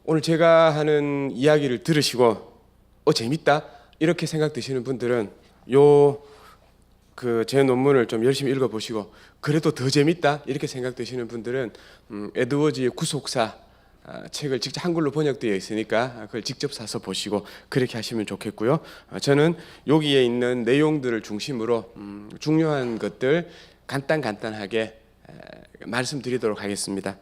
오늘 제가 하는 이야기를 들으시고 재밌다 이렇게 생각 드시는 분들은 제 논문을 좀 열심히 읽어보시고 그래도 더 재밌다 이렇게 생각 드시는 분들은 에드워즈의 구속사 책을 직접 한글로 번역되어 있으니까 그걸 직접 사서 보시고 그렇게 하시면 좋겠고요. 저는 여기에 있는 내용들을 중심으로 중요한 것들 간단하게 말씀드리도록 하겠습니다.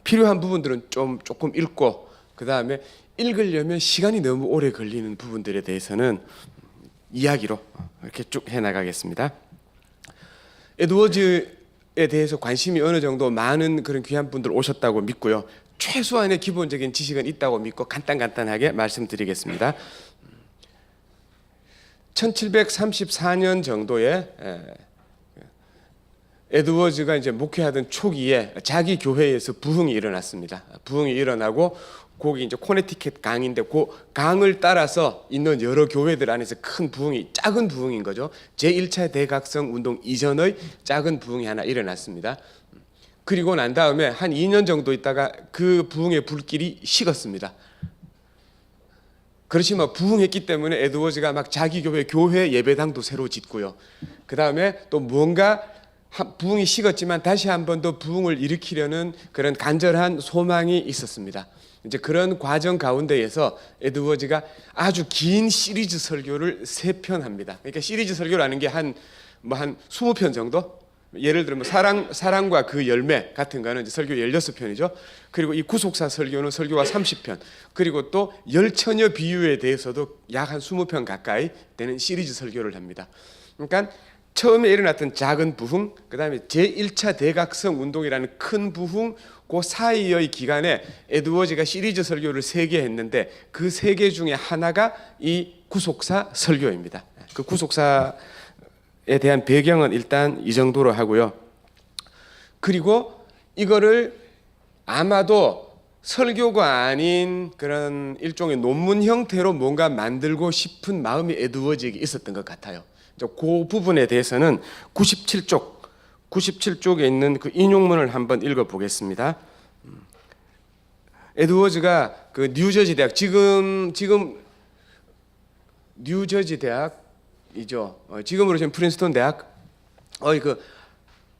필요한 부분들은 조금 읽고 그 다음에 읽으려면 시간이 너무 오래 걸리는 부분들에 대해서는 이야기로 이렇게 쭉 해나가겠습니다. 에드워즈에 대해서 관심이 어느 정도 많은 그런 귀한 분들 오셨다고 믿고요. 최소한의 기본적인 지식은 있다고 믿고 간단하게 말씀드리겠습니다. 1734년 정도에 에드워즈가 이제 목회하던 초기에 자기 교회에서 부흥이 일어났습니다. 부흥이 일어나고 거기 이제 코네티켓 강인데 그 강을 따라서 있는 여러 교회들 안에서 큰 부흥이 작은 부흥인 거죠. 제1차 대각성 운동 이전의 작은 부흥이 하나 일어났습니다. 그리고 난 다음에 한 2년 정도 있다가 그 부흥의 불길이 식었습니다. 그렇지만 부흥했기 때문에 에드워즈가 막 자기 교회 예배당도 새로 짓고요. 그 다음에 또 뭔가 부흥이 식었지만 다시 한 번 더 부흥을 일으키려는 그런 간절한 소망이 있었습니다. 이제 그런 과정 가운데에서 에드워즈가 아주 긴 시리즈 설교를 3편 합니다. 그러니까 시리즈 설교라는 게 한 20편 정도? 예를 들면 사랑과 그 열매 같은 거는 이제 설교 16편이죠. 그리고 이 구속사 설교는 설교가 30편. 그리고 또 열처녀 비유에 대해서도 약 한 20편 가까이 되는 시리즈 설교를 합니다. 그러니까 처음에 일어났던 작은 부흥, 그 다음에 제1차 대각성 운동이라는 큰 부흥, 그 사이의 기간에 에드워즈가 시리즈 설교를 3개 했는데 그 3개 중에 하나가 이 구속사 설교입니다. 그 구속사에 대한 배경은 일단 이 정도로 하고요. 그리고 이거를 아마도 설교가 아닌 그런 일종의 논문 형태로 뭔가 만들고 싶은 마음이 에드워즈에게 있었던 것 같아요. 그 부분에 대해서는 97쪽에 있는 그 인용문을 한번 읽어보겠습니다. 에드워즈가 그 뉴저지 대학 지금 뉴저지 대학이죠. 지금으로 지금 프린스턴 대학 그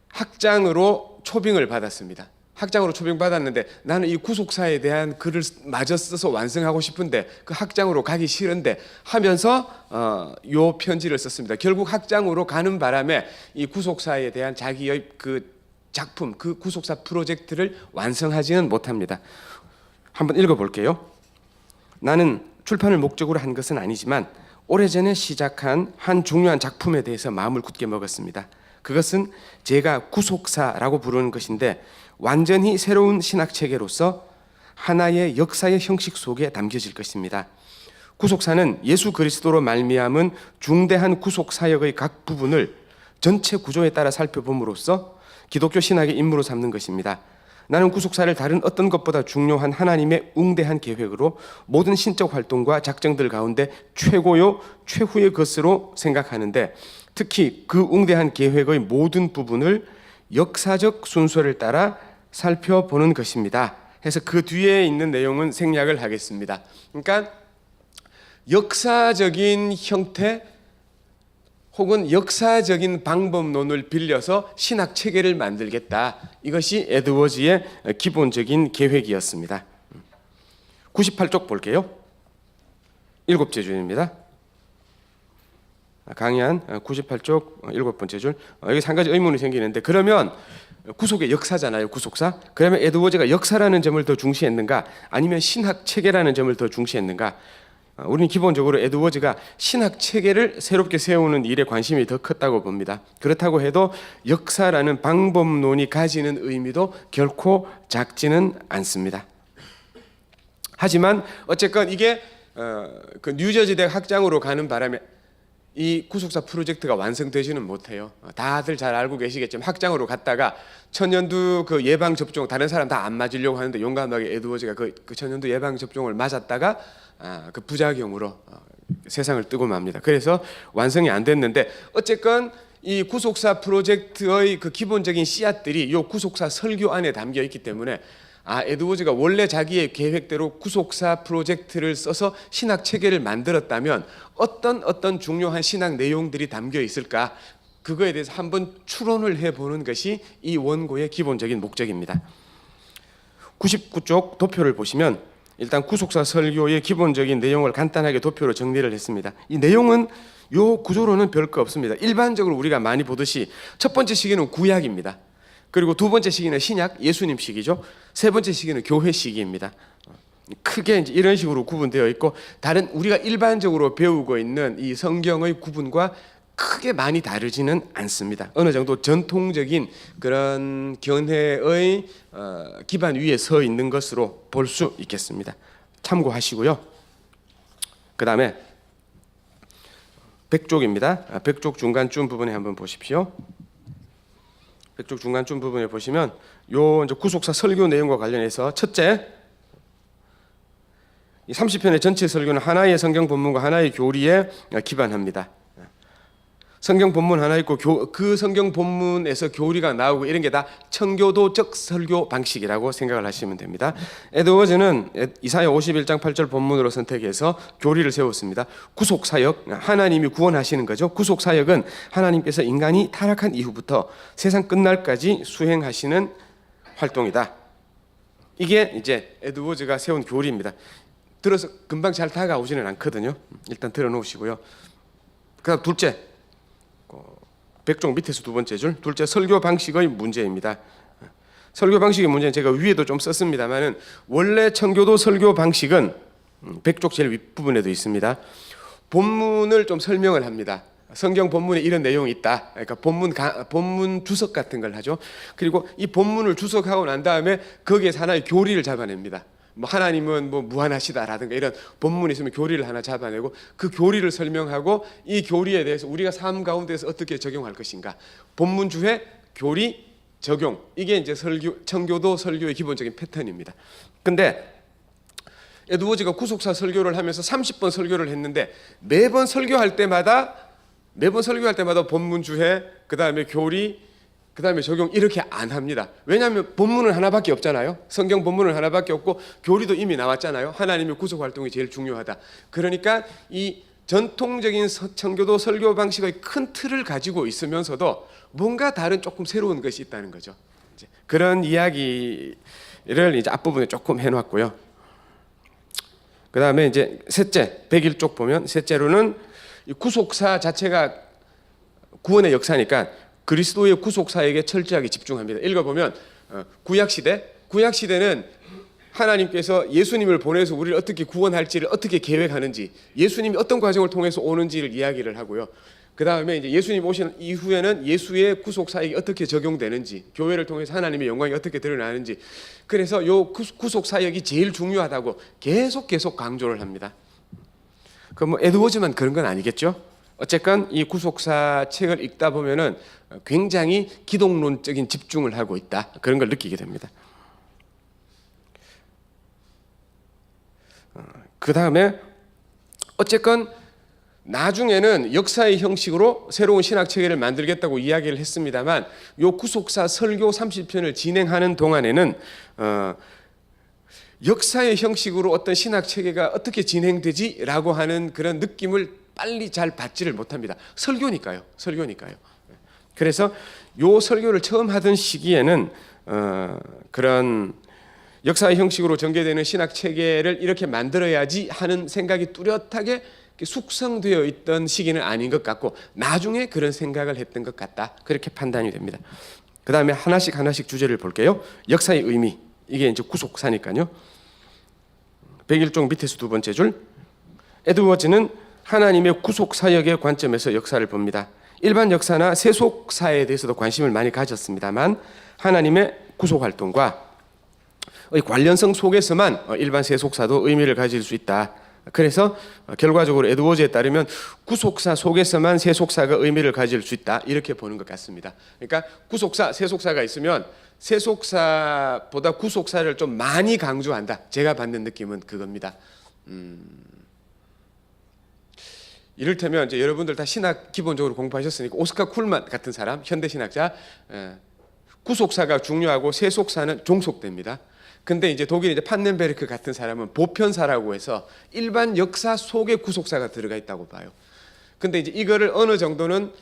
학장으로 초빙을 받았습니다. 학장으로 초빙받았는데 나는 이 구속사에 대한 글을 마저 써서 완성하고 싶은데 그 학장으로 가기 싫은데 하면서 요 편지를 썼습니다. 결국 학장으로 가는 바람에 이 구속사에 대한 자기의 그 작품, 그 구속사 프로젝트를 완성하지는 못합니다. 한번 읽어볼게요. 나는 출판을 목적으로 한 것은 아니지만 오래전에 시작한 한 중요한 작품에 대해서 마음을 굳게 먹었습니다. 그것은 제가 구속사라고 부르는 것인데 완전히 새로운 신학체계로서 하나의 역사의 형식 속에 담겨질 것입니다. 구속사는 예수 그리스도로 말미암은 중대한 구속사역의 각 부분을 전체 구조에 따라 살펴봄으로써 기독교 신학의 임무로 삼는 것입니다. 나는 구속사를 다른 어떤 것보다 중요한 하나님의 웅대한 계획으로 모든 신적 활동과 작정들 가운데 최고요 최후의 것으로 생각하는데 특히 그 웅대한 계획의 모든 부분을 역사적 순서를 따라 살펴보는 것입니다. 해서 그 뒤에 있는 내용은 생략을 하겠습니다. 그러니까 역사적인 형태 혹은 역사적인 방법론을 빌려서 신학 체계를 만들겠다. 이것이 에드워즈의 기본적인 계획이었습니다. 98쪽 볼게요. 7째 줄입니다. 강의한 98쪽 7번째 줄. 여기서 한 가지 의문이 생기는데 그러면 구속의 역사잖아요. 구속사. 그러면 에드워즈가 역사라는 점을 더 중시했는가 아니면 신학 체계라는 점을 더 중시했는가? 우리는 기본적으로 에드워즈가 신학 체계를 새롭게 세우는 일에 관심이 더 컸다고 봅니다. 그렇다고 해도 역사라는 방법론이 가지는 의미도 결코 작지는 않습니다. 하지만 어쨌건 이게 그 뉴저지 대학 학장으로 가는 바람에 이 구속사 프로젝트가 완성되지는 못해요. 다들 잘 알고 계시겠지만 학장으로 갔다가 천연두 그 예방 접종 다른 사람 다 안 맞으려고 하는데 용감하게 에드워즈가 그 천연두 예방 접종을 맞았다가 그 부작용으로 세상을 뜨고 맙니다. 그래서 완성이 안 됐는데 어쨌건 이 구속사 프로젝트의 그 기본적인 씨앗들이 이 구속사 설교 안에 담겨 있기 때문에 에드워즈가 원래 자기의 계획대로 구속사 프로젝트를 써서 신학 체계를 만들었다면 어떤 중요한 신학 내용들이 담겨 있을까? 그거에 대해서 한번 추론을 해보는 것이 이 원고의 기본적인 목적입니다. 99쪽 도표를 보시면 일단 구속사 설교의 기본적인 내용을 간단하게 도표로 정리를 했습니다. 이 내용은 요 구조로는 별거 없습니다. 일반적으로 우리가 많이 보듯이 첫 번째 시기는 구약입니다. 그리고 두 번째 시기는 신약, 예수님 시기죠. 세 번째 시기는 교회 시기입니다. 크게 이제 이런 식으로 구분되어 있고 다른 우리가 일반적으로 배우고 있는 이 성경의 구분과 크게 많이 다르지는 않습니다. 어느 정도 전통적인 그런 견해의 기반 위에 서 있는 것으로 볼 수 있겠습니다. 참고하시고요. 그 다음에 100쪽입니다. 100쪽 중간쯤 부분에 한번 보십시오. 100쪽 중간쯤 부분에 보시면 요 이제 구속사 설교 내용과 관련해서 첫째, 이 30편의 전체 설교는 하나의 성경 본문과 하나의 교리에 기반합니다. 성경 본문 하나 있고 그 성경 본문에서 교리가 나오고 이런 게 다 청교도적 설교 방식이라고 생각을 하시면 됩니다. 에드워즈는 이사야 51장 8절 본문으로 선택해서 교리를 세웠습니다. 구속사역, 하나님이 구원하시는 거죠. 구속사역은 하나님께서 인간이 타락한 이후부터 세상 끝날까지 수행하시는 활동이다. 이게 이제 에드워즈가 세운 교리입니다. 들어서 금방 잘 다가오지는 않거든요. 일단 들어놓으시고요. 그다음 둘째, 100쪽 밑에서 두 번째 줄, 둘째 설교 방식의 문제입니다. 설교 방식의 문제는 제가 위에도 좀 썼습니다만은 원래 청교도 설교 방식은 100쪽 제일 윗부분에도 있습니다. 본문을 좀 설명을 합니다. 성경 본문에 이런 내용이 있다. 그러니까 본문 주석 같은 걸 하죠. 그리고 이 본문을 주석하고 난 다음에 거기에 하나의 교리를 잡아냅니다. 뭐 하나님은 뭐 무한하시다라든가 이런 본문이 있으면 교리를 하나 잡아내고 그 교리를 설명하고 이 교리에 대해서 우리가 삶 가운데서 어떻게 적용할 것인가, 본문 주해 교리 적용, 이게 이제 청교도 설교의 기본적인 패턴입니다. 근데 에드워즈가 구속사 설교를 하면서 30번 설교를 했는데 매번 설교할 때마다 본문 주해, 그 다음에 교리, 그 다음에 적용 이렇게 안 합니다. 왜냐하면 본문은 하나밖에 없잖아요. 성경 본문은 하나밖에 없고 교리도 이미 나왔잖아요. 하나님의 구속 활동이 제일 중요하다. 그러니까 이 전통적인 청교도 설교 방식의 큰 틀을 가지고 있으면서도 뭔가 다른 조금 새로운 것이 있다는 거죠. 이제 그런 이야기를 이제 앞부분에 조금 해놨고요. 그 다음에 이제 셋째, 101쪽 보면 셋째로는 이 구속사 자체가 구원의 역사니까 그리스도의 구속사에게 철저하게 집중합니다. 읽어보면 구약시대는 하나님께서 예수님을 보내서 우리를 어떻게 구원할지를 어떻게 계획하는지, 예수님이 어떤 과정을 통해서 오는지를 이야기를 하고요. 그 다음에 이제 예수님 오신 이후에는 예수의 구속사역이 어떻게 적용되는지, 교회를 통해서 하나님의 영광이 어떻게 드러나는지, 그래서 요 구속사역이 제일 중요하다고 계속 강조를 합니다. 그 뭐 에드워즈만 그런 건 아니겠죠? 어쨌건 이 구속사 책을 읽다 보면은 굉장히 기독론적인 집중을 하고 있다, 그런 걸 느끼게 됩니다. 그 다음에 어쨌건 나중에는 역사의 형식으로 새로운 신학 체계를 만들겠다고 이야기를 했습니다만 요 구속사 설교 30편을 진행하는 동안에는 역사의 형식으로 어떤 신학 체계가 어떻게 진행되지라고 하는 그런 느낌을 빨리 잘 받지를 못합니다. 설교니까요. 그래서 요 설교를 처음 하던 시기에는 그런 역사의 형식으로 전개되는 신학 체계를 이렇게 만들어야지 하는 생각이 뚜렷하게 숙성되어 있던 시기는 아닌 것 같고 나중에 그런 생각을 했던 것 같다, 그렇게 판단이 됩니다. 그 다음에 하나씩 주제를 볼게요. 역사의 의미, 이게 이제 구속사니까요. 101쪽 밑에서 두 번째 줄, 에드워즈는 하나님의 구속사역의 관점에서 역사를 봅니다. 일반 역사나 세속사에 대해서도 관심을 많이 가졌습니다만 하나님의 구속활동과 관련성 속에서만 일반 세속사도 의미를 가질 수 있다. 그래서 결과적으로 에드워즈에 따르면 구속사 속에서만 세속사가 의미를 가질 수 있다, 이렇게 보는 것 같습니다. 그러니까 구속사, 세속사가 있으면 세속사보다 구속사를 좀 많이 강조한다, 제가 받는 느낌은 그겁니다. 이를테면 이제 여러분들 다 신학 기본적으로 공부하셨으니까 오스카 쿨만 같은 사람, 현대 신학자, 구속사가 중요하고 세속사는 종속됩니다. 근데 이제 독일 이제 판넨베르크 같은 사람은 보편사라고 해서 일반 역사 속에 구속사가 들어가 있다고 봐요. 근데 이제 이거를 어느 정도는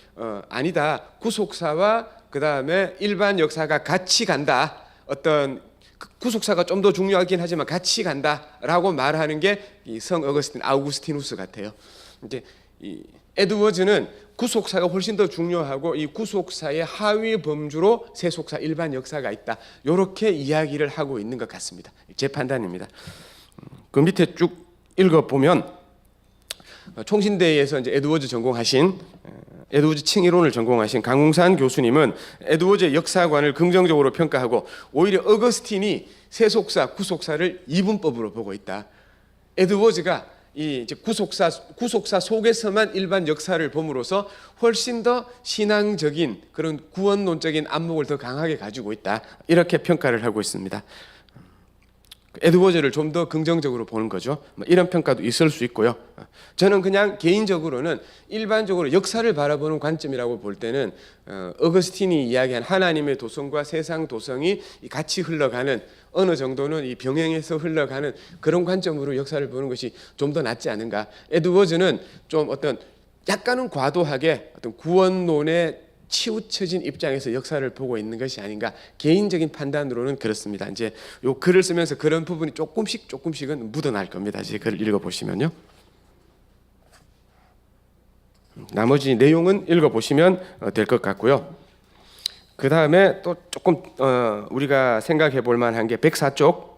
아니다. 구속사와 그다음에 일반 역사가 같이 간다. 어떤 구속사가 좀 더 중요하긴 하지만 같이 간다라고 말하는 게 이 성 어거스틴 아우구스티누스 같아요. 이제 이 에드워즈는 구속사가 훨씬 더 중요하고 이 구속사의 하위 범주로 세속사 일반 역사가 있다. 이렇게 이야기를 하고 있는 것 같습니다. 제 판단입니다. 그 밑에 쭉 읽어 보면 총신대에서 이제 에드워즈 전공하신 에드워즈 칭의론을 전공하신 강웅산 교수님은 에드워즈의 역사관을 긍정적으로 평가하고 오히려 어거스틴이 세속사, 구속사를 이분법으로 보고 있다. 에드워즈가 이 이제 구속사 속에서만 일반 역사를 봄으로써 훨씬 더 신앙적인 그런 구원론적인 안목을 더 강하게 가지고 있다. 이렇게 평가를 하고 있습니다. 에드워즈를 좀 더 긍정적으로 보는 거죠. 이런 평가도 있을 수 있고요. 저는 그냥 개인적으로는 일반적으로 역사를 바라보는 관점이라고 볼 때는 어거스틴이 이야기한 하나님의 도성과 세상 도성이 같이 흘러가는 어느 정도는 이 병행해서 흘러가는 그런 관점으로 역사를 보는 것이 좀 더 낫지 않은가. 에드워즈는 좀 어떤 약간은 과도하게 어떤 구원론의 치우쳐진 입장에서 역사를 보고 있는 것이 아닌가. 개인적인 판단으로는 그렇습니다. 이제 요 글을 쓰면서 그런 부분이 조금씩은 묻어날 겁니다. 이제 글을 읽어보시면요. 나머지 내용은 읽어보시면 될 것 같고요. 그 다음에 또 조금 우리가 생각해 볼 만한 게 104쪽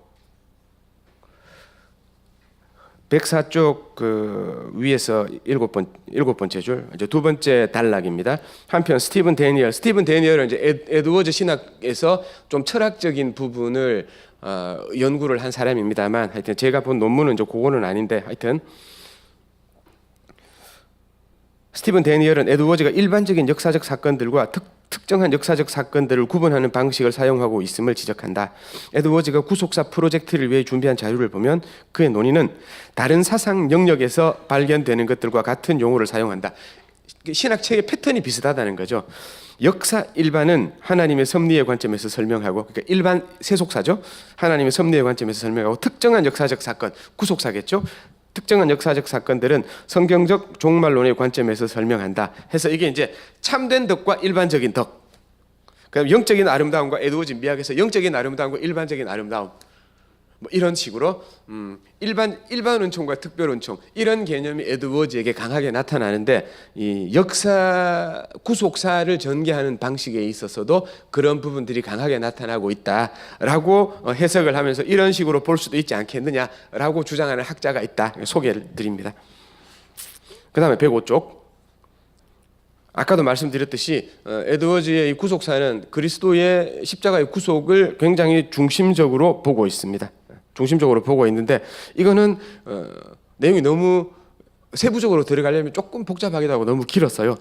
그 위에서 일곱 번째 줄, 이제 두 번째 단락입니다. 한편 스티븐 데니얼은 이제 에드워즈 신학에서 좀 철학적인 부분을 연구를 한 사람입니다만, 하여튼 제가 본 논문은 이제 그거는 아닌데, 하여튼 스티븐 데니얼은 에드워즈가 일반적인 역사적 사건들과 특정한 역사적 사건들을 구분하는 방식을 사용하고 있음을 지적한다. 에드워즈가 구속사 프로젝트를 위해 준비한 자료를 보면 그의 논의는 다른 사상 영역에서 발견되는 것들과 같은 용어를 사용한다. 신학책의 패턴이 비슷하다는 거죠. 역사 일반은 하나님의 섭리의 관점에서 설명하고, 그러니까 일반 세속사죠. 하나님의 섭리의 관점에서 설명하고, 특정한 역사적 사건, 구속사겠죠. 특정한 역사적 사건들은 성경적 종말론의 관점에서 설명한다. 해서 이게 이제 참된 덕과 일반적인 덕. 그다음 영적인 아름다움과 에드워즈 미학에서 영적인 아름다움과 일반적인 아름다움. 뭐 이런 식으로 일반 은총과 특별 은총 이런 개념이 에드워즈에게 강하게 나타나는데, 이 역사 구속사를 전개하는 방식에 있어서도 그런 부분들이 강하게 나타나고 있다라고 해석을 하면서 이런 식으로 볼 수도 있지 않겠느냐라고 주장하는 학자가 있다. 소개를 드립니다. 그 다음에 105쪽. 아까도 말씀드렸듯이 에드워즈의 이 구속사는 그리스도의 십자가의 구속을 굉장히 중심적으로 보고 있습니다. 중심적으로 보고 있는데, 이거는 내용이 너무 세부적으로 들어가려면 조금 복잡하기도 하고 너무 길었어요.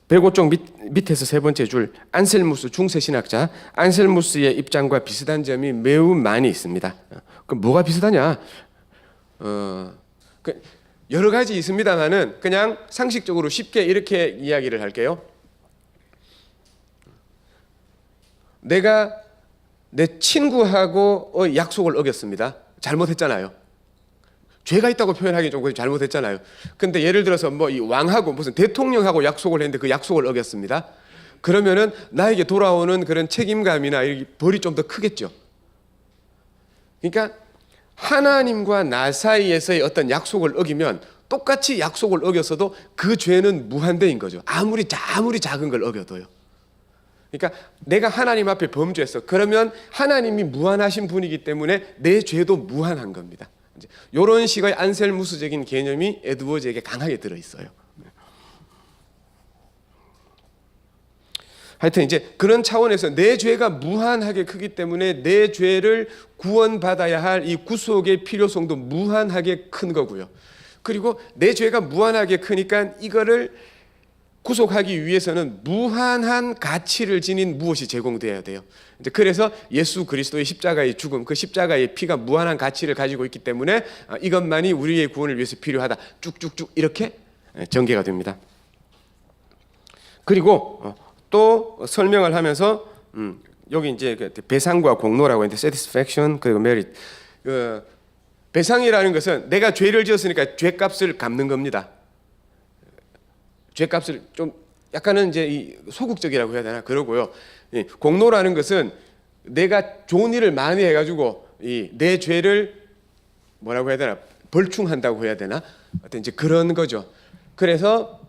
105쪽 밑에서 세 번째 줄, 안셀무스 중세 신학자 안셀무스의 입장과 비슷한 점이 매우 많이 있습니다. 그럼 뭐가 비슷하냐? 여러 가지 있습니다만은 그냥 상식적으로 쉽게 이렇게 이야기를 할게요. 내가 내 친구하고 약속을 어겼습니다. 잘못했잖아요. 죄가 있다고 표현하기 좀 잘못했잖아요. 근데 예를 들어서 뭐 이 왕하고 무슨 대통령하고 약속을 했는데 그 약속을 어겼습니다. 그러면은 나에게 돌아오는 그런 책임감이나 벌이 좀 더 크겠죠. 그러니까 하나님과 나 사이에서의 어떤 약속을 어기면 똑같이 약속을 어겼어도 그 죄는 무한대인 거죠. 아무리 작은 걸 어겨도요. 그러니까 내가 하나님 앞에 범죄했어. 그러면 하나님이 무한하신 분이기 때문에 내 죄도 무한한 겁니다. 이런 식의 안셀무스적인 개념이 에드워즈에게 강하게 들어있어요. 하여튼 이제 그런 차원에서 내 죄가 무한하게 크기 때문에 내 죄를 구원받아야 할 이 구속의 필요성도 무한하게 큰 거고요. 그리고 내 죄가 무한하게 크니까 이거를 구속하기 위해서는 무한한 가치를 지닌 무엇이 제공되어야 돼요. 이제 그래서 예수 그리스도의 십자가의 죽음, 그 십자가의 피가 무한한 가치를 가지고 있기 때문에 이것만이 우리의 구원을 위해서 필요하다. 쭉쭉쭉 이렇게 전개가 됩니다. 그리고 또 설명을 하면서 여기 이제 그 배상과 공로라고 했는데 satisfaction 그리고 merit. 그 배상이라는 것은 내가 죄를 지었으니까 죄값을 갚는 겁니다. 죄값을 좀 약간은 이제 이 소극적이라고 해야 되나 그러고요. 이 공로라는 것은 내가 좋은 일을 많이 해가지고 이 내 죄를 뭐라고 해야 되나 벌충한다고 해야 되나 어떤 이제 그런 거죠. 그래서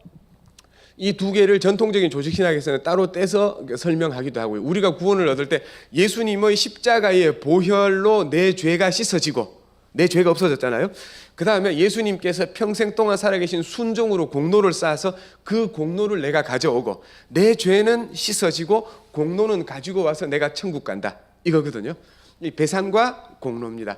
이 두 개를 전통적인 조직 신학에서는 따로 떼서 설명하기도 하고요. 우리가 구원을 얻을 때 예수님의 십자가의 보혈로 내 죄가 씻어지고 내 죄가 없어졌잖아요. 그 다음에 예수님께서 평생 동안 살아계신 순종으로 공로를 쌓아서 그 공로를 내가 가져오고 내 죄는 씻어지고 공로는 가지고 와서 내가 천국 간다 이거거든요. 이 배상과 공로입니다.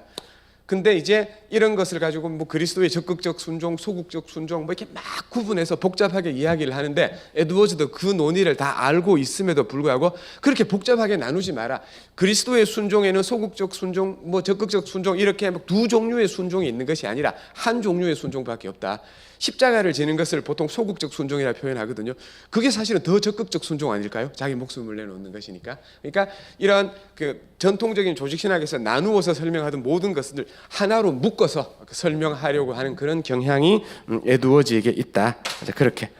근데 이제 이런 것을 가지고 뭐 그리스도의 적극적 순종, 소극적 순종 뭐 이렇게 막 구분해서 복잡하게 이야기를 하는데 에드워즈도 그 논의를 다 알고 있음에도 불구하고 그렇게 복잡하게 나누지 마라. 그리스도의 순종에는 소극적 순종, 뭐 적극적 순종 이렇게 두 종류의 순종이 있는 것이 아니라 한 종류의 순종밖에 없다. 십자가를 지는 것을 보통 소극적 순종이라 표현하거든요. 그게 사실은 더 적극적 순종 아닐까요? 자기 목숨을 내놓는 것이니까. 그러니까 이런 그 전통적인 조직 신학에서 나누어서 설명하던 모든 것을 하나로 묶어서 설명하려고 하는 그런 경향이 에드워즈에게 있다. 그렇게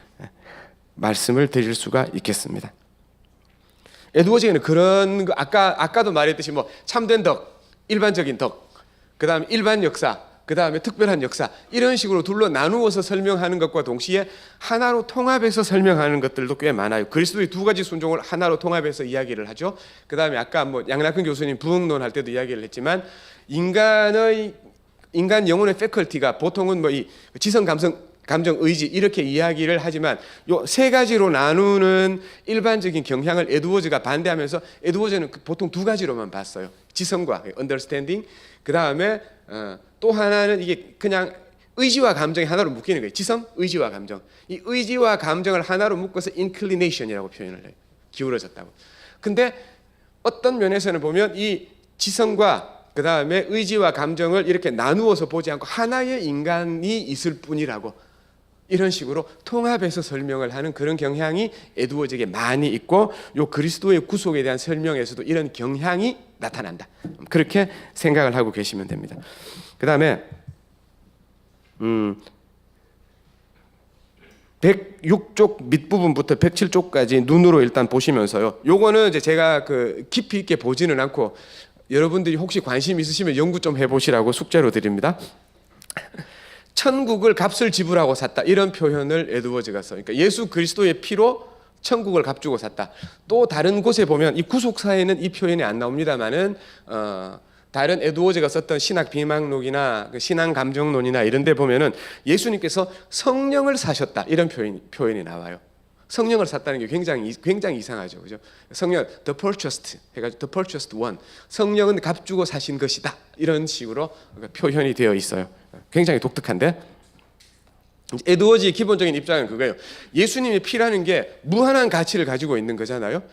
말씀을 드릴 수가 있겠습니다. 에드워즈에는 그런 거 아까도 말했듯이 뭐 참된 덕, 일반적인 덕, 그다음에 일반 역사, 그 다음에 특별한 역사 이런 식으로 둘로 나누어서 설명하는 것과 동시에 하나로 통합해서 설명하는 것들도 꽤 많아요. 그리스도의 두 가지 순종을 하나로 통합해서 이야기를 하죠. 그 다음에 아까 뭐 양락근 교수님 부흥론 할 때도 이야기를 했지만 인간 영혼의 패컬티가 보통은 뭐 이 지성, 감정, 의지 이렇게 이야기를 하지만 요 세 가지로 나누는 일반적인 경향을 에드워즈가 반대하면서 에드워즈는 보통 두 가지로만 봤어요. 지성과 understanding 그 다음에 또 하나는 이게 그냥 의지와 감정이 하나로 묶이는 거예요. 지성, 의지와 감정. 이 의지와 감정을 하나로 묶어서 inclination이라고 표현을 해요. 기울어졌다고. 근데 어떤 면에서는 보면 이 지성과 그 다음에 의지와 감정을 이렇게 나누어서 보지 않고 하나의 인간이 있을 뿐이라고 이런 식으로 통합해서 설명을 하는 그런 경향이 에드워즈에게 많이 있고 요 그리스도의 구속에 대한 설명에서도 이런 경향이 나타난다. 그렇게 생각을 하고 계시면 됩니다. 그 다음에 106쪽 밑부분부터 107쪽까지 눈으로 일단 보시면서요. 요거는 이제 제가 그 깊이 있게 보지는 않고 여러분들이 혹시 관심 있으시면 연구 좀 해보시라고 숙제로 드립니다. 천국을 값을 지불하고 샀다 이런 표현을 에드워즈가 써. 그러니까 예수 그리스도의 피로 천국을 값주고 샀다. 또 다른 곳에 보면 이 구속사에는 이 표현이 안 나옵니다만은 다른 에드워즈가 썼던 신학 비망록이나 신앙 감정론이나 이런 데 보면은 예수님께서 성령을 사셨다 이런 표현이 나와요. 성령을 샀다는 게 굉장히 이상하죠. 그죠? 성령 the purchased 해가지고 the purchased one. 성령은 값주고 사신 것이다. 이런 식으로 표현이 되어 있어요. 굉장히 독특한데 에드워즈의 기본적인 입장은 그거예요. 예수님의 피라는 게 무한한 가치를 가지고 있는 거잖아요.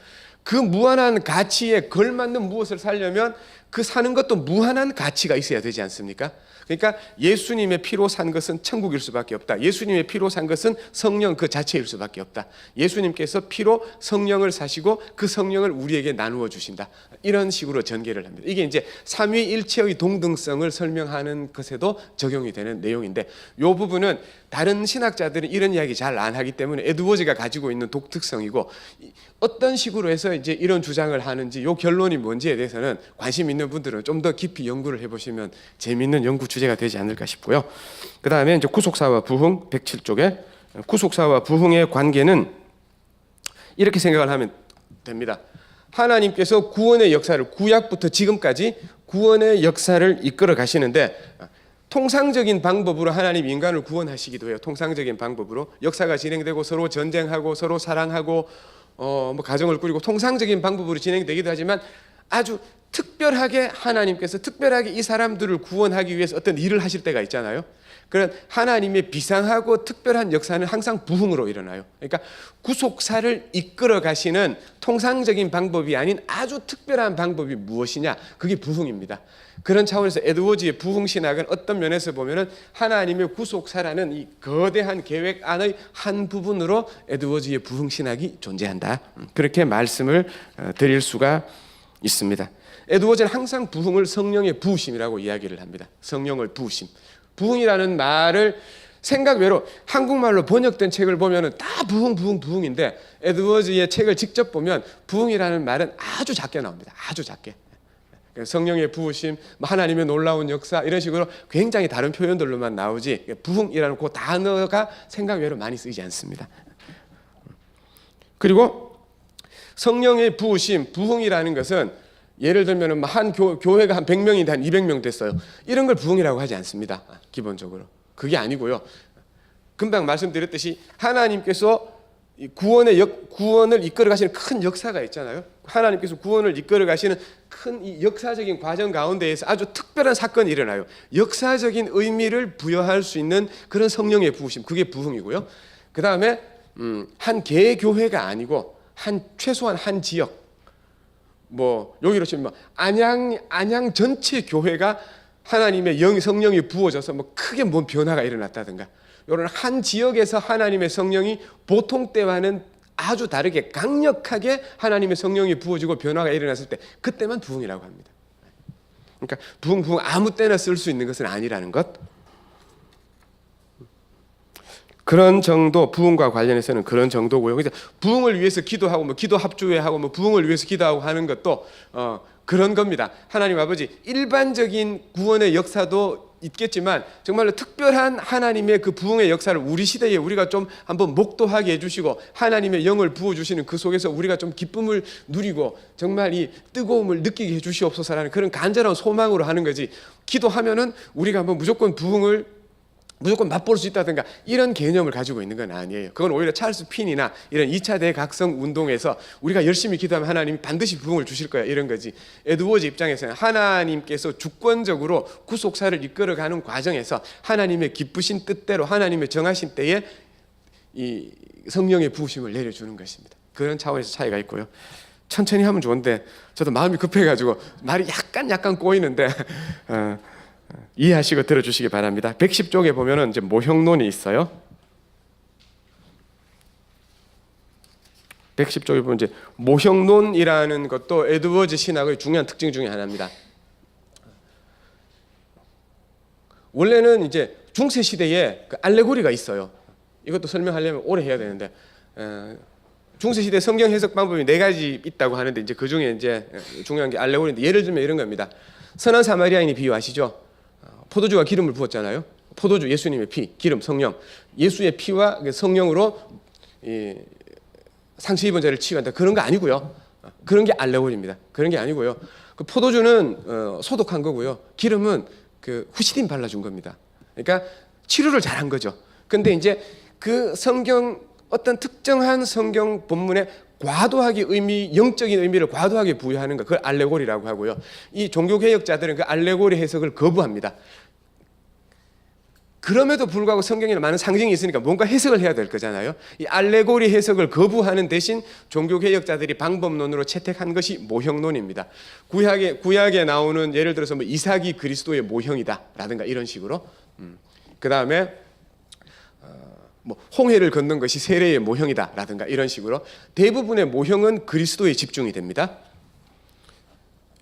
그 무한한 가치에 걸맞는 무엇을 살려면 그 사는 것도 무한한 가치가 있어야 되지 않습니까? 그러니까 예수님의 피로 산 것은 천국일 수밖에 없다. 예수님의 피로 산 것은 성령 그 자체일 수밖에 없다. 예수님께서 피로 성령을 사시고 그 성령을 우리에게 나누어 주신다. 이런 식으로 전개를 합니다. 이게 이제 삼위일체의 동등성을 설명하는 것에도 적용이 되는 내용인데 이 부분은 다른 신학자들은 이런 이야기 잘 안 하기 때문에 에드워즈가 가지고 있는 독특성이고 어떤 식으로 해서 이제 이런 주장을 하는지 이 결론이 뭔지에 대해서는 관심 있는 분들은 좀 더 깊이 연구를 해보시면 재미있는 연구 주제가 되지 않을까 싶고요. 그 다음에 이제 구속사와 부흥 107쪽에 구속사와 부흥의 관계는 이렇게 생각을 하면 됩니다. 하나님께서 구원의 역사를 구약부터 지금까지 구원의 역사를 이끌어 가시는데 통상적인 방법으로 하나님 인간을 구원하시기도 해요. 통상적인 방법으로 역사가 진행되고 서로 전쟁하고 서로 사랑하고 뭐 가정을 꾸리고 통상적인 방법으로 진행되기도 하지만 아주 특별하게 하나님께서 특별하게 이 사람들을 구원하기 위해서 어떤 일을 하실 때가 있잖아요. 그런 하나님의 비상하고 특별한 역사는 항상 부흥으로 일어나요. 그러니까 구속사를 이끌어 가시는 통상적인 방법이 아닌 아주 특별한 방법이 무엇이냐? 그게 부흥입니다. 그런 차원에서 에드워즈의 부흥 신학은 어떤 면에서 보면은 하나님의 구속사라는 이 거대한 계획 안의 한 부분으로 에드워즈의 부흥 신학이 존재한다. 그렇게 말씀을 드릴 수가 있습니다. 에드워즈는 항상 부흥을 성령의 부으심이라고 이야기를 합니다. 성령을 부으심. 부흥이라는 말을 생각 외로 한국말로 번역된 책을 보면은 다 부흥인데 에드워즈의 책을 직접 보면 부흥이라는 말은 아주 작게 나옵니다. 아주 작게. 성령의 부으심, 하나님의 놀라운 역사 이런 식으로 굉장히 다른 표현들로만 나오지 부흥이라는 그 단어가 생각 외로 많이 쓰이지 않습니다. 그리고 성령의 부으심, 부흥이라는 것은 예를 들면 한 교회가 한 100명인데 한 200명 됐어요. 이런 걸 부흥이라고 하지 않습니다. 기본적으로. 그게 아니고요. 금방 말씀드렸듯이 하나님께서 구원을 이끌어 가시는 큰 역사가 있잖아요. 하나님께서 구원을 이끌어 가시는 큰 이 역사적인 과정 가운데에서 아주 특별한 사건이 일어나요. 역사적인 의미를 부여할 수 있는 그런 성령의 부으심, 그게 부흥이고요. 그 다음에 한 개의 교회가 아니고 최소한 한 지역, 뭐 여기로 치면 안양 전체 교회가 하나님의 성령이 부어져서 뭐 크게 뭔 변화가 일어났다든가, 이런 한 지역에서 하나님의 성령이 보통 때와는 아주 다르게 강력하게 하나님의 성령이 부어지고 변화가 일어났을 때, 그때만 부흥이라고 합니다. 그러니까 부흥 아무 때나 쓸 수 있는 것은 아니라는 것. 그런 정도, 부흥과 관련해서는 그런 정도고요. 그래서 부흥을 위해서 기도하고 뭐 기도 합주회하고 뭐 부흥을 위해서 기도하고 하는 것도 그런 겁니다. 하나님 아버지 일반적인 구원의 역사도 있겠지만 정말로 특별한 하나님의 그 부흥의 역사를 우리 시대에 우리가 좀 한번 목도하게 해주시고 하나님의 영을 부어주시는 그 속에서 우리가 좀 기쁨을 누리고 정말 이 뜨거움을 느끼게 해주시옵소서라는 그런 간절한 소망으로 하는 거지, 기도하면은 우리가 한번 무조건 부흥을 무조건 맛볼 수 있다든가 이런 개념을 가지고 있는 건 아니에요. 그건 오히려 찰스 핀이나 이런 2차 대각성 운동에서 우리가 열심히 기도하면 하나님이 반드시 부흥을 주실 거야 이런 거지, 에드워즈 입장에서는 하나님께서 주권적으로 구속사를 이끌어가는 과정에서 하나님의 기쁘신 뜻대로 하나님의 정하신 때에 이 성령의 부으심을 내려주는 것입니다. 그런 차원에서 차이가 있고요. 천천히 하면 좋은데 저도 마음이 급해가지고 말이 약간 꼬이는데 이해하시고 들어주시기 바랍니다. 110쪽에 보면은 이제 모형론이 있어요. 110쪽에 보면 이제 모형론이라는 것도 에드워즈 신학의 중요한 특징 중에 하나입니다. 원래는 이제 중세 시대에 그 알레고리가 있어요. 이것도 설명하려면 오래 해야 되는데 중세 시대 성경 해석 방법이 4가지 있다고 하는데 이제 그 중에 이제 중요한 게 알레고리인데, 예를 들면 이런 겁니다. 선한 사마리아인이 비유 아시죠? 포도주가 기름을 부었잖아요. 포도주, 예수님의 피, 기름, 성령. 예수의 피와 성령으로 상처 입은 자를 치유한다. 그런 거 아니고요. 그런 게 알레고리입니다. 그런 게 아니고요. 그 포도주는 소독한 거고요. 기름은 그 후시딘 발라준 겁니다. 그러니까 치료를 잘한 거죠. 근데 이제 그 성경 어떤 특정한 성경 본문에 과도하게 영적인 의미를 과도하게 부여하는 것, 그걸 알레고리라고 하고요. 이 종교개혁자들은 그 알레고리 해석을 거부합니다. 그럼에도 불구하고 성경에는 많은 상징이 있으니까 뭔가 해석을 해야 될 거잖아요. 이 알레고리 해석을 거부하는 대신 종교개혁자들이 방법론으로 채택한 것이 모형론입니다. 구약에 나오는 예를 들어서 뭐 이삭이 그리스도의 모형이다라든가 이런 식으로. 그 다음에 뭐 홍해를 걷는 것이 세례의 모형이다라든가 이런 식으로 대부분의 모형은 그리스도에 집중이 됩니다.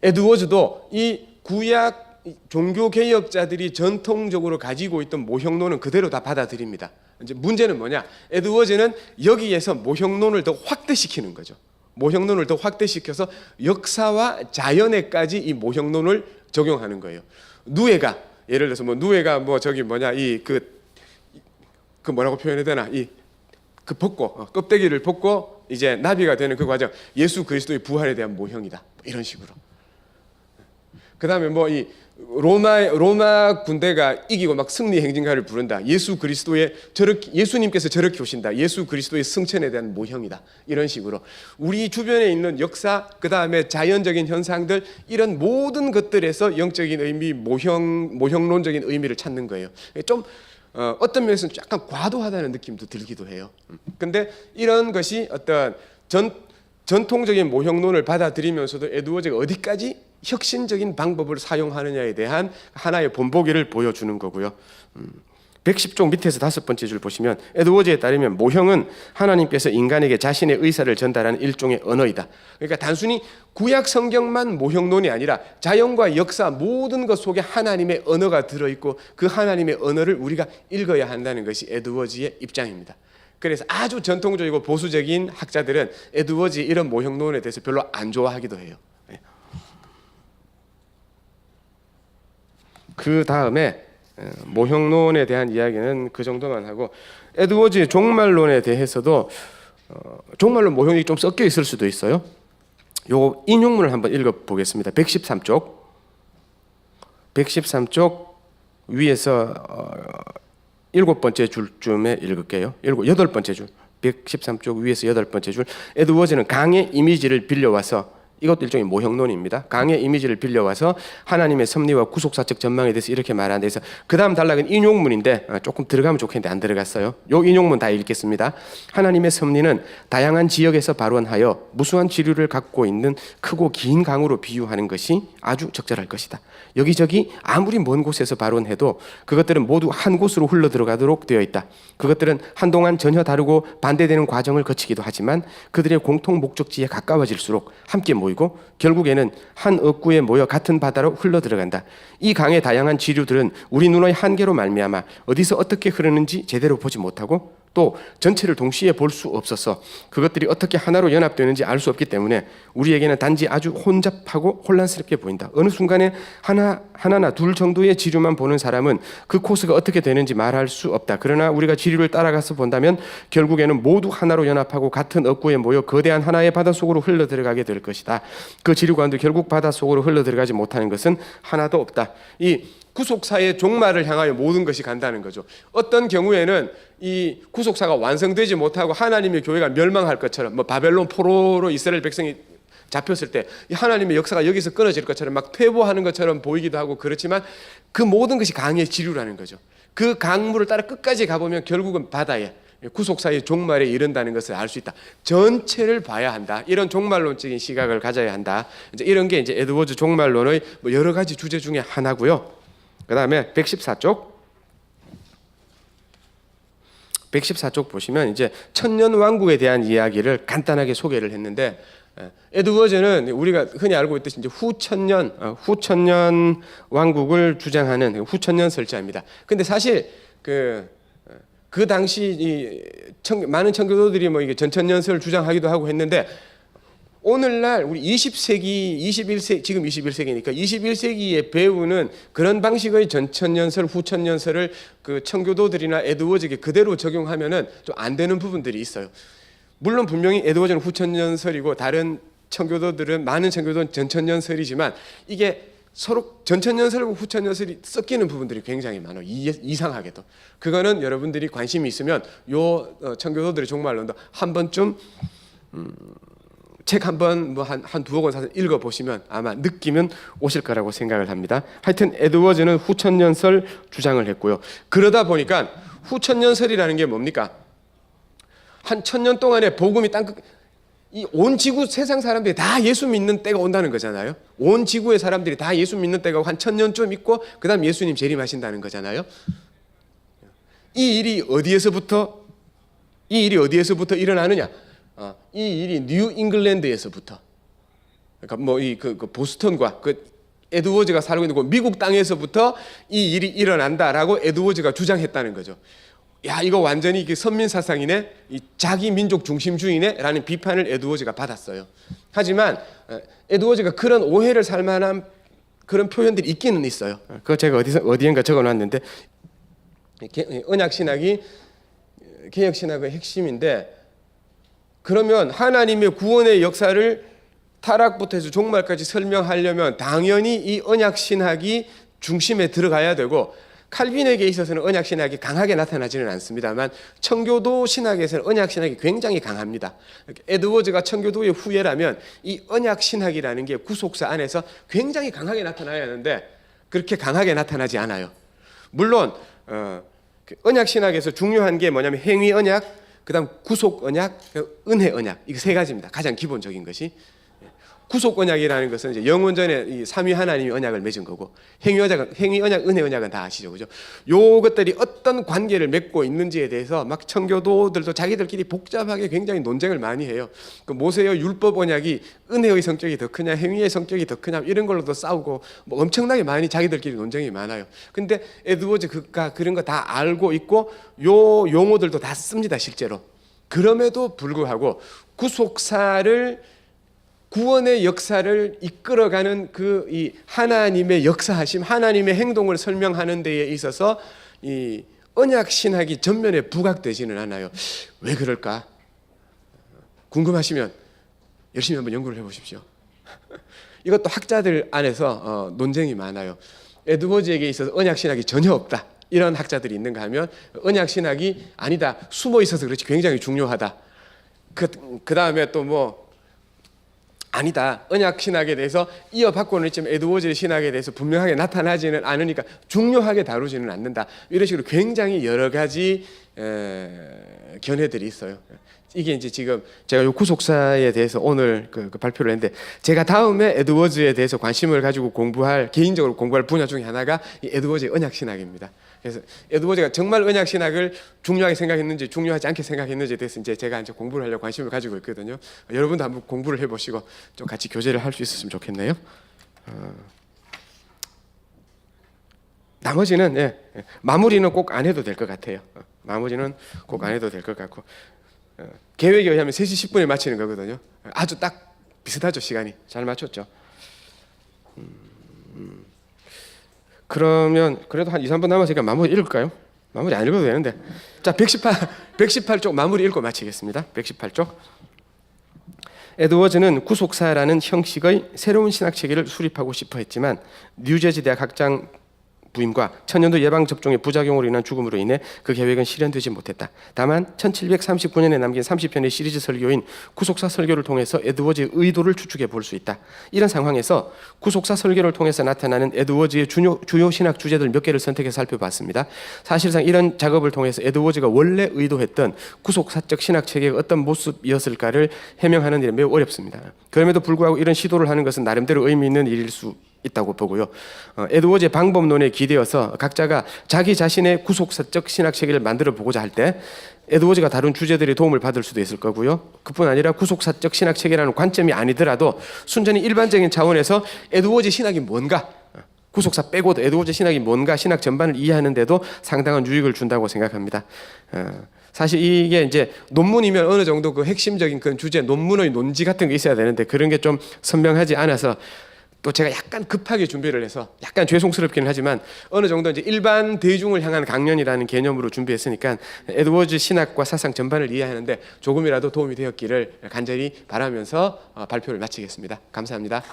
에드워즈도 이 구약 종교 개혁자들이 전통적으로 가지고 있던 모형론은 그대로 다 받아들입니다. 이제 문제는 뭐냐? 에드워즈는 여기에서 모형론을 더 확대시키는 거죠. 모형론을 더 확대시켜서 역사와 자연에까지 이 모형론을 적용하는 거예요. 누에가 예를 들어서 뭐 누에가 뭐 저기 뭐냐 그 뭐라고 표현해야 되나, 그 벗고 껍데기를 벗고 이제 나비가 되는 그 과정, 예수 그리스도의 부활에 대한 모형이다 이런 식으로. 그 다음에 뭐 이 로마 군대가 이기고 막 승리 행진가를 부른다. 예수님께서 저렇게 오신다. 예수 그리스도의 승천에 대한 모형이다. 이런 식으로 우리 주변에 있는 역사, 그 다음에 자연적인 현상들, 이런 모든 것들에서 영적인 의미, 모형론적인 의미를 찾는 거예요. 좀 어떤 면에서는 약간 과도하다는 느낌도 들기도 해요. 근데 이런 것이 어떤 전통적인 모형론을 받아들이면서도 에드워즈가 어디까지 혁신적인 방법을 사용하느냐에 대한 하나의 본보기를 보여주는 거고요. 110쪽 밑에서 5번째 줄 보시면 에드워즈에 따르면 모형은 하나님께서 인간에게 자신의 의사를 전달하는 일종의 언어이다. 그러니까 단순히 구약 성경만 모형론이 아니라 자연과 역사 모든 것 속에 하나님의 언어가 들어있고 그 하나님의 언어를 우리가 읽어야 한다는 것이 에드워즈의 입장입니다. 그래서 아주 전통적이고 보수적인 학자들은 에드워즈의 이런 모형론에 대해서 별로 안 좋아하기도 해요. 그 다음에 모형론에 대한 이야기는 그 정도만 하고, 에드워즈의 종말론에 대해서도 종말론 모형이 좀 섞여 있을 수도 있어요. 요 인용문을 한번 읽어보겠습니다. 113쪽 위에서 7번째 줄쯤에 읽을게요. 8번째 줄, 113쪽 위에서 8번째 줄. 에드워즈는 강의 이미지를 빌려와서, 이것도 일종의 모형론입니다. 강의 이미지를 빌려와서 하나님의 섭리와 구속사적 전망에 대해서 이렇게 말하는 데서, 그 다음 단락은 인용문인데 조금 들어가면 좋겠는데 안 들어갔어요. 요 인용문 다 읽겠습니다. 하나님의 섭리는 다양한 지역에서 발원하여 무수한 지류를 갖고 있는 크고 긴 강으로 비유하는 것이 아주 적절할 것이다. 여기저기 아무리 먼 곳에서 발원해도 그것들은 모두 한 곳으로 흘러들어가도록 되어 있다. 그것들은 한동안 전혀 다르고 반대되는 과정을 거치기도 하지만 그들의 공통 목적지에 가까워질수록 함께 모이고 결국에는 한 억구에 모여 같은 바다로 흘러들어간다. 이 강의 다양한 지류들은 우리 눈의 한계로 말미암아 어디서 어떻게 흐르는지 제대로 보지 못하고 또 전체를 동시에 볼 수 없어서 그것들이 어떻게 하나로 연합되는지 알 수 없기 때문에 우리에게는 단지 아주 혼잡하고 혼란스럽게 보인다. 어느 순간에 하나나 둘 정도의 지류만 보는 사람은 그 코스가 어떻게 되는지 말할 수 없다. 그러나 우리가 지류를 따라가서 본다면 결국에는 모두 하나로 연합하고 같은 억구에 모여 거대한 하나의 바다 속으로 흘러들어가게 될 것이다. 그 지류 가운데 결국 바다 속으로 흘러들어가지 못하는 것은 하나도 없다. 이 구속사의 종말을 향하여 모든 것이 간다는 거죠. 어떤 경우에는 이 구속사가 완성되지 못하고 하나님의 교회가 멸망할 것처럼, 뭐 바벨론 포로로 이스라엘 백성이 잡혔을 때 하나님의 역사가 여기서 끊어질 것처럼 막 퇴보하는 것처럼 보이기도 하고, 그렇지만 그 모든 것이 강의 지류라는 거죠. 그 강물을 따라 끝까지 가보면 결국은 바다에 구속사의 종말에 이른다는 것을 알 수 있다. 전체를 봐야 한다. 이런 종말론적인 시각을 가져야 한다. 이제 이런 게 이제 에드워즈 종말론의 뭐 여러 가지 주제 중에 하나고요. 그 다음에 114쪽 보시면 이제 천년 왕국에 대한 이야기를 간단하게 소개를 했는데, 에드워즈는 우리가 흔히 알고 있듯이 이제 후천년 왕국을 주장하는 후천년 설자입니다. 근데 사실 그 당시 많은 청교도들이 뭐 이게 전천년설을 주장하기도 하고 했는데, 오늘날 우리 20세기, 21세기, 지금 21세기니까 21세기에 배우는 그런 방식의 전천년설, 후천년설을 그 청교도들이나 에드워즈에게 그대로 적용하면은 좀 안 되는 부분들이 있어요. 물론 분명히 에드워즈는 후천년설이고 다른 청교도들은, 많은 청교도는 전천년설이지만 이게 서로 전천년설과 후천년설이 섞이는 부분들이 굉장히 많아요. 이상하게도. 그거는 여러분들이 관심이 있으면 요 청교도들의 종말론도 한 번쯤 책 한번 뭐 한 두어 권 사서 읽어보시면 아마 느낌은 오실 거라고 생각을 합니다. 하여튼 에드워즈는 후천년설 주장을 했고요. 그러다 보니까 후천년설이라는 게 뭡니까? 한 1000년 동안에 복음이 이 온 지구 세상 사람들이 다 예수 믿는 때가 온다는 거잖아요. 온 지구의 사람들이 다 예수 믿는 때가 한 1000년쯤 있고 그 다음 예수님 재림하신다는 거잖아요. 이 일이 어디에서부터 일어나느냐? 이 일이 뉴 잉글랜드에서부터, 그러니까 뭐 그 보스턴과 그 에드워즈가 살고 있는 그 미국 땅에서부터 이 일이 일어난다라고 에드워즈가 주장했다는 거죠. 야, 이거 완전히 선민 사상이네, 이 자기 민족 중심주의네라는 비판을 에드워즈가 받았어요. 하지만 에드워즈가 그런 오해를 살 만한 그런 표현들이 있기는 있어요. 그거 제가 어디엔가 적어놨는데, 언약 신학이 개혁 신학의 핵심인데, 그러면 하나님의 구원의 역사를 타락부터 해서 종말까지 설명하려면 당연히 이 언약 신학이 중심에 들어가야 되고, 칼빈에게 있어서는 언약 신학이 강하게 나타나지는 않습니다만 청교도 신학에서는 언약 신학이 굉장히 강합니다. 에드워즈가 청교도의 후예라면 이 언약 신학이라는 게 구속사 안에서 굉장히 강하게 나타나야 하는데 그렇게 강하게 나타나지 않아요. 물론 언약 신학에서 중요한 게 뭐냐면 행위 언약, 그다음 구속 언약, 은혜 언약, 이거 세 가지입니다. 가장 기본적인 것이. 구속 언약이라는 것은 이제 영원전에 이 삼위 하나님이 언약을 맺은 거고 행위 언약, 은혜 언약은 다 아시죠, 그죠? 요것들이 어떤 관계를 맺고 있는지에 대해서 막 청교도들도 자기들끼리 복잡하게 굉장히 논쟁을 많이 해요. 그 모세의 율법 언약이 은혜의 성격이 더 크냐, 행위의 성격이 더 크냐 이런 걸로도 싸우고 뭐 엄청나게 많이 자기들끼리 논쟁이 많아요. 근데 에드워즈가 그런 거 다 알고 있고 요 용어들도 다 씁니다, 실제로. 그럼에도 불구하고 구속사를 구원의 역사를 이끌어가는 그 이 하나님의 역사하심, 하나님의 행동을 설명하는 데에 있어서 이 언약 신학이 전면에 부각되지는 않아요. 왜 그럴까? 궁금하시면 열심히 한번 연구를 해보십시오. 이것도 학자들 안에서 논쟁이 많아요. 에드워즈에게 있어서 언약 신학이 전혀 없다, 이런 학자들이 있는가 하면 언약 신학이 아니다, 숨어 있어서 그렇지 굉장히 중요하다. 그 다음에 또 뭐 아니다, 언약 신학에 대해서 이어받고는 있지만 에드워즈의 신학에 대해서 분명하게 나타나지는 않으니까 중요하게 다루지는 않는다, 이런 식으로 굉장히 여러 가지 견해들이 있어요. 이게 이제 지금 제가 요 구속사에 대해서 오늘 그 발표를 했는데, 제가 다음에 에드워즈에 대해서 관심을 가지고 개인적으로 공부할 분야 중에 하나가 이 에드워즈의 언약 신학입니다. 그래서 에드워즈가 정말 언약 신학을 중요하게 생각했는지 중요하지 않게 생각했는지에 대해서 이제 제가 이제 공부를 하려고 관심을 가지고 있거든요. 여러분도 한번 공부를 해보시고 좀 같이 교제를 할 수 있었으면 좋겠네요. 나머지는 마무리는 꼭 안 해도 될 것 같아요. 마무리는 꼭 안 해도 될 것 같고, 계획에 의하면 3시 10분에 마치는 거거든요. 아주 딱 비슷하죠, 시간이. 잘 맞췄죠. 그러면 그래도 한 2, 3분 남았으니까 마무리 읽을까요? 마무리 안 읽어도 되는데. 자, 118쪽 마무리 읽고 마치겠습니다. 118쪽. 에드워즈는 구속사라는 형식의 새로운 신학 체계를 수립하고 싶어 했지만 뉴저지 대학 학장 부임과 천연두 예방 접종의 부작용으로 인한 죽음으로 인해 그 계획은 실현되지 못했다. 다만 1739년에 남긴 30편의 시리즈 설교인 구속사 설교를 통해서 에드워즈의 의도를 추측해 볼 수 있다. 이런 상황에서 구속사 설교를 통해서 나타나는 에드워즈의 주요 신학 주제들 몇 개를 선택해 살펴봤습니다. 사실상 이런 작업을 통해서 에드워즈가 원래 의도했던 구속사적 신학 체계가 어떤 모습이었을까를 해명하는 일은 매우 어렵습니다. 그럼에도 불구하고 이런 시도를 하는 것은 나름대로 의미 있는 일일 수 있다고 보고요. 에드워즈의 방법론에 기대어서 각자가 자기 자신의 구속사적 신학 체계를 만들어 보고자 할 때 에드워즈가 다룬 주제들의 도움을 받을 수도 있을 거고요. 그뿐 아니라 구속사적 신학 체계라는 관점이 아니더라도 순전히 일반적인 차원에서 에드워즈 신학이 뭔가, 구속사 빼고도 에드워즈 신학이 뭔가 신학 전반을 이해하는 데도 상당한 유익을 준다고 생각합니다. 사실 이게 이제 논문이면 어느 정도 그 핵심적인 그런 주제, 논문의 논지 같은 게 있어야 되는데 그런 게 좀 선명하지 않아서 또 제가 약간 급하게 준비를 해서 약간 죄송스럽기는 하지만 어느 정도 이제 일반 대중을 향한 강연이라는 개념으로 준비했으니까 에드워즈 신학과 사상 전반을 이해하는데 조금이라도 도움이 되었기를 간절히 바라면서 발표를 마치겠습니다. 감사합니다.